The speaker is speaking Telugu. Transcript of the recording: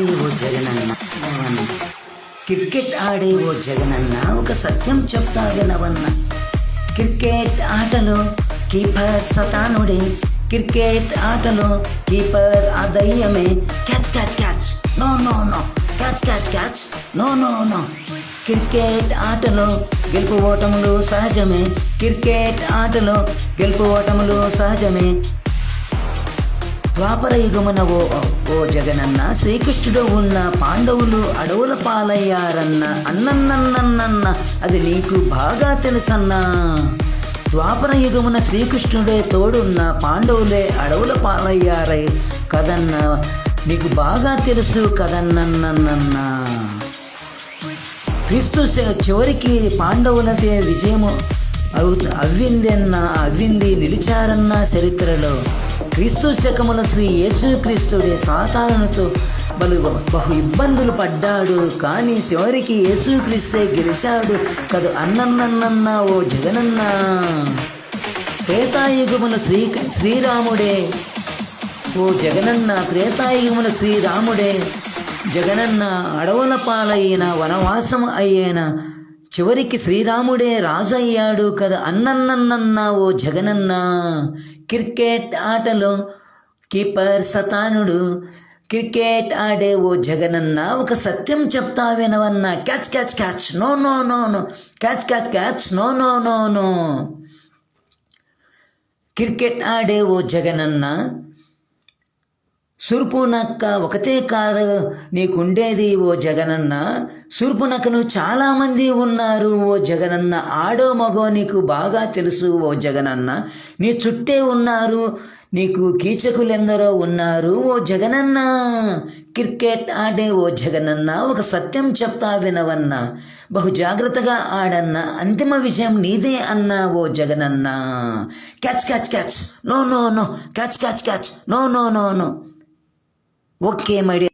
ఆడే ఓ జగనన్న క్రికెట్ ఆడే ఓ జగనన్న ఒక సత్యం చెప్తా వినవన్న. క్రికెట్ ఆటలో కీపర్ సతానుడే, క్రికెట్ ఆటలో కీపర్ ఆ దయ్యమే. Catch catch catch, no no no, catch catch catch, no no no. Cricket ఆటలో గెలుపు ఓటములు సహజమే, క్రికెట్ ఆటలో గెలుపు ఓటములు సహజమే. ద్వాపర యుగమున ఓ జగనన్న శ్రీకృష్ణుడు ఉన్న పాండవులు అడవుల పాలయ్యారన్న. అన్నన్నన్నన్న అది నీకు బాగా తెలుసన్నా. ద్వాపర యుగమున శ్రీకృష్ణుడే తోడున్న పాండవులే అడవుల పాలయ్యారై కదన్న, నీకు బాగా తెలుసు కదన్నన్నన్న. క్రీస్తు చివరికి పాండవులదే విజయము అవ్వింది నిలిచారన్న చరిత్రలో. క్రీస్తు శకముల శ్రీ యేసుక్రీస్తుడే సాతానుతో బహు ఇబ్బందులు పడ్డాడు, కానీ చివరికి యేసుక్రీస్తే గెలిచాడు కదు అన్నన్నన్న ఓ జగనన్న. త్రేతాయుగముల శ్రీరాముడే ఓ జగనన్న, త్రేతాయుగముల శ్రీరాముడే జగనన్న. అడవుల పాలైన వనవాసం అయ్యేన చివరికి శ్రీరాముడే రాజు అయ్యాడు కదా అన్నన్నన్న ఓ జగనన్న. క్రికెట్ ఆటలో కీపర్ సతానుడు, క్రికెట్ ఆడే ఓ జగనన్న ఒక సత్యం చెప్తా వినవన్న. Catch catch catch, no no no no, catch catch catch, no no no no. Cricket ఆడే ఓ జగనన్న శూర్పునక్క ఒకతే కాదు నీకుండేది ఓ జగనన్న. శూర్పునక్కను చాలామంది ఉన్నారు ఓ జగనన్న. ఆడో మగో నీకు బాగా తెలుసు ఓ జగనన్న. నీ చుట్టే ఉన్నారు, నీకు కీచకులెందరో ఉన్నారు ఓ జగనన్న. క్రికెట్ ఆడే ఓ జగనన్న ఒక సత్యం చెప్తా వినవన్న. బహు జాగ్రత్తగా ఆడన్న, అంతిమ విజయం నీదే అన్నా ఓ జగనన్న. Catch catch catch, no no no, catch catch catch, no no no no. Okay my dear.